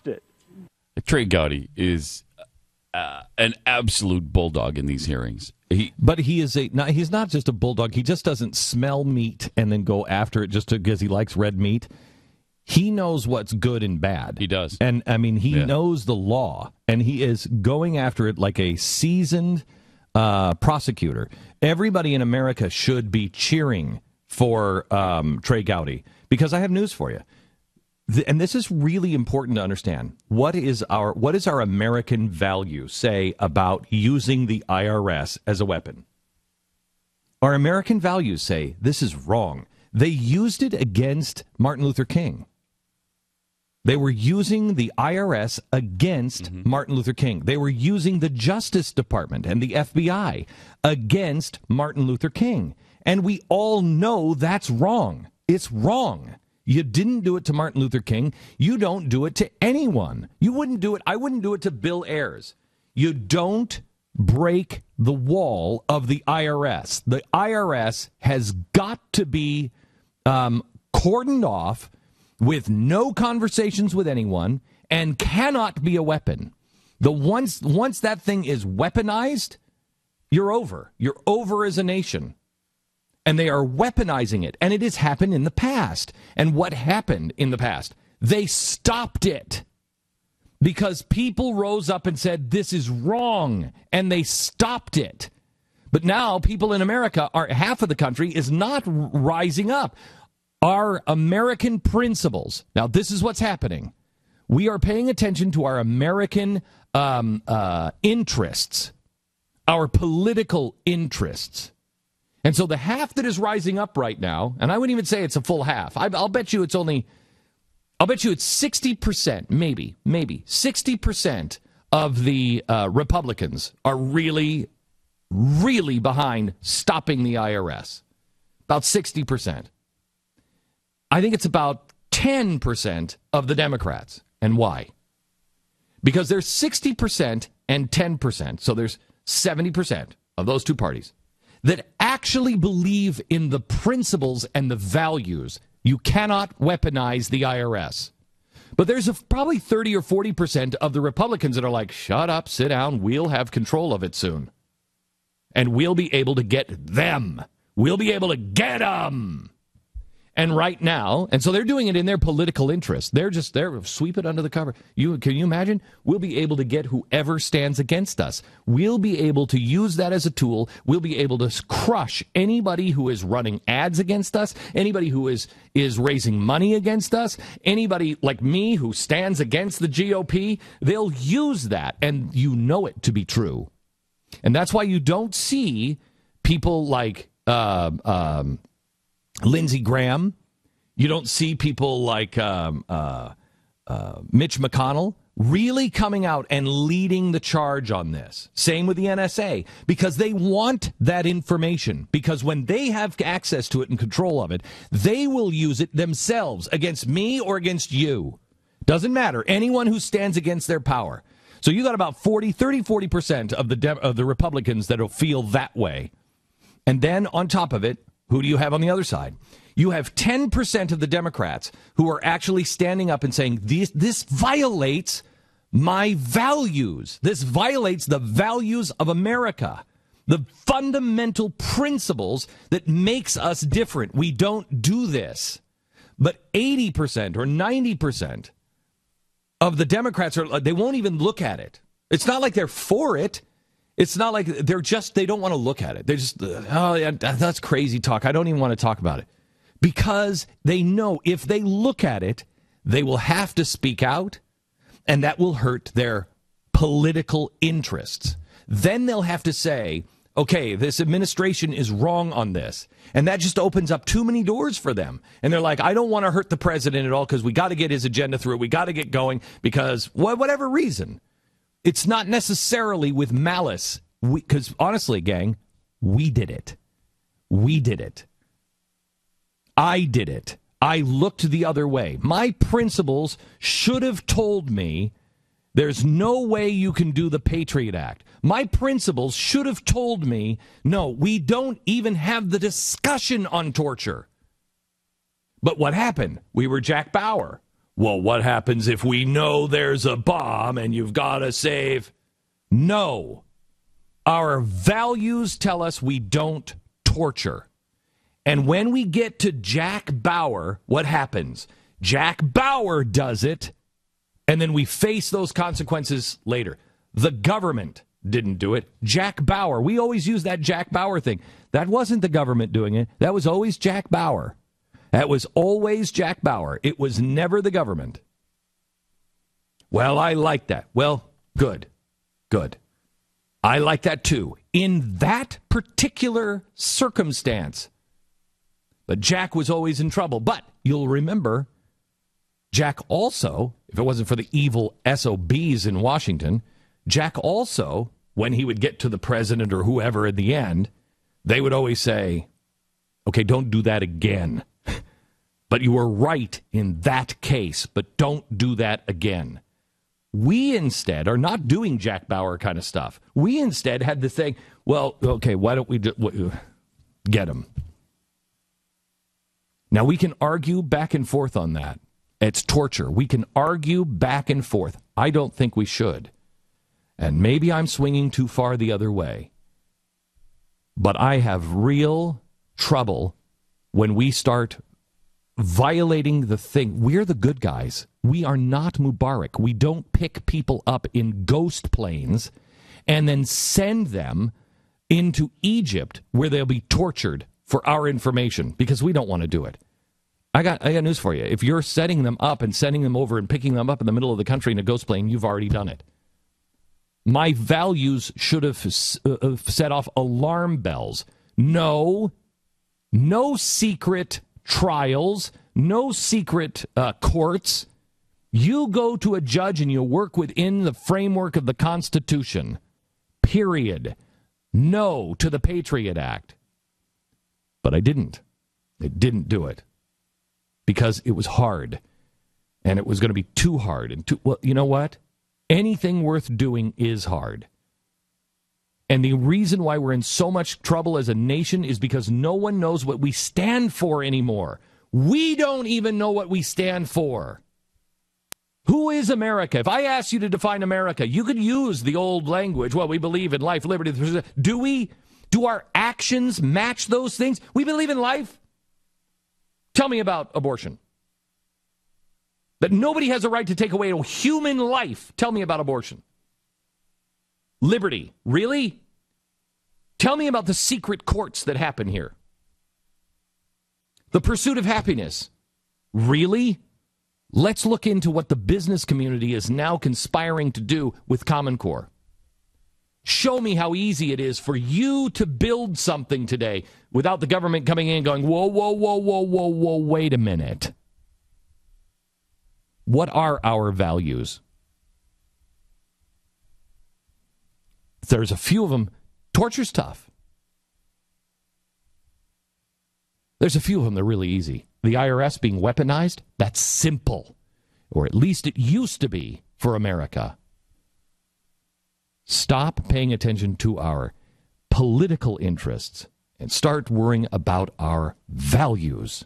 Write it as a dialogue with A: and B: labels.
A: it.
B: Trey Gowdy is an absolute bulldog in these hearings.
C: But he's not just a bulldog. He just doesn't smell meat and then go after it just because he likes red meat. He knows what's good and bad.
B: He does.
C: And, I mean, he knows the law, and he is going after it like a seasoned prosecutor. Everybody in America should be cheering for Trey Gowdy, because I have news for you. And this is really important to understand. What is our American value say about using the IRS as a weapon? Our American values say this is wrong. They used it against Martin Luther King. They were using the IRS against Martin Luther King. They were using the Justice Department and the FBI against Martin Luther King. And we all know that's wrong. It's wrong. You didn't do it to Martin Luther King. You don't do it to anyone. You wouldn't do it. I wouldn't do it to Bill Ayers. You don't break the wall of the IRS. The IRS has got to be cordoned off with no conversations with anyone and cannot be a weapon. Once that thing is weaponized, you're over. You're over as a nation. And they are weaponizing it. And it has happened in the past. And what happened in the past? They stopped it. Because people rose up and said, this is wrong. And they stopped it. But now people in America, half of the country is not rising up. Our American principles. Now, this is what's happening. We are paying attention to our American interests, our political interests. And so the half that is rising up right now, and I wouldn't even say it's a full half. I'll bet you it's 60%, maybe 60% of the Republicans are really, really behind stopping the IRS. About 60%. I think it's about 10% of the Democrats. And why? Because there's 60% and 10%. So there's 70% of those two parties that actually believe in the principles and the values. You cannot weaponize the IRS. But there's probably 30 or 40% of the Republicans that are like, shut up, sit down, we'll have control of it soon. And we'll be able to get them. We'll be able to get them. And right now, and so they're doing it in their political interest. They're sweep it under the cover. Can you imagine? We'll be able to get whoever stands against us. We'll be able to use that as a tool. We'll be able to crush anybody who is running ads against us, anybody who is raising money against us, anybody like me who stands against the GOP. They'll use that, and you know it to be true. And that's why you don't see people like Lindsey Graham. You don't see people like Mitch McConnell really coming out and leading the charge on this. Same with the NSA, because they want that information. Because when they have access to it and control of it, they will use it themselves against me or against you. Doesn't matter. Anyone who stands against their power. So you got about 40% of the Republicans that'll feel that way. And then on top of it, who do you have on the other side? You have 10% of the Democrats who are actually standing up and saying, this violates my values. This violates the values of America, the fundamental principles that makes us different. We don't do this. But 80% or 90% of the Democrats they won't even look at it. It's not like they're for it. It's not like they don't want to look at it. They're just, oh, yeah, that's crazy talk. I don't even want to talk about it. Because they know if they look at it, they will have to speak out, and that will hurt their political interests. Then they'll have to say, okay, this administration is wrong on this. And that just opens up too many doors for them. And they're like, I don't want to hurt the president at all because we got to get his agenda through. We got to get going because whatever reason. It's not necessarily with malice, because honestly, gang, we did it. We did it. I did it. I looked the other way. My principles should have told me there's no way you can do the Patriot Act. My principles should have told me, no, we don't even have the discussion on torture. But what happened? We were Jack Bauer. well, what happens if we know there's a bomb and you've got to save? No. Our values tell us we don't torture. And when we get to Jack Bauer, what happens? Jack Bauer does it, and then we face those consequences later. The government didn't do it. Jack Bauer. We always use that Jack Bauer thing. That wasn't the government doing it. That was always Jack Bauer. That was always Jack Bauer. It was never the government. Well, I like that. Well, good. Good. I like that too. In that particular circumstance. But Jack was always in trouble. But you'll remember, Jack also, if it wasn't for the evil SOBs in Washington, Jack also, when he would get to the president or whoever in the end, they would always say, okay, don't do that again. But you were right in that case, but don't do that again. We instead are not doing Jack Bauer kind of stuff. We instead had the thing, well, okay, why don't we get him? Now, we can argue back and forth on that. It's torture. We can argue back and forth. I don't think we should. And maybe I'm swinging too far the other way. But I have real trouble when we start violating the thing. We're the good guys. We are not Mubarak. We don't pick people up in ghost planes and then send them into Egypt where they'll be tortured for our information because we don't want to do it. I got news for you. If you're setting them up and sending them over and picking them up in the middle of the country in a ghost plane, you've already done it. My values should have set off alarm bells. No secret trials, no secret courts. You go to a judge and you work within the framework of the Constitution. Period. No to the Patriot Act. But I didn't. I didn't do it. Because it was hard. And it was going to be too hard. And well, you know what? Anything worth doing is hard. And the reason why we're in so much trouble as a nation is because no one knows what we stand for anymore. We don't even know what we stand for. Who is America? If I ask you to define America, you could use the old language. Well, we believe in life, liberty. Do we? Do our actions match those things? We believe in life. Tell me about abortion. That nobody has a right to take away a human life. Tell me about abortion. Liberty. Really? Tell me about the secret courts that happen here. The pursuit of happiness. Really? Let's look into what the business community is now conspiring to do with Common Core. Show me how easy it is for you to build something today without the government coming in and going, whoa, whoa, whoa, whoa, whoa, whoa, wait a minute. What are our values? There's a few of them. Torture's tough. There's a few of them that are really easy. The IRS being weaponized, that's simple. Or at least it used to be for America. Stop paying attention to our political interests and start worrying about our values.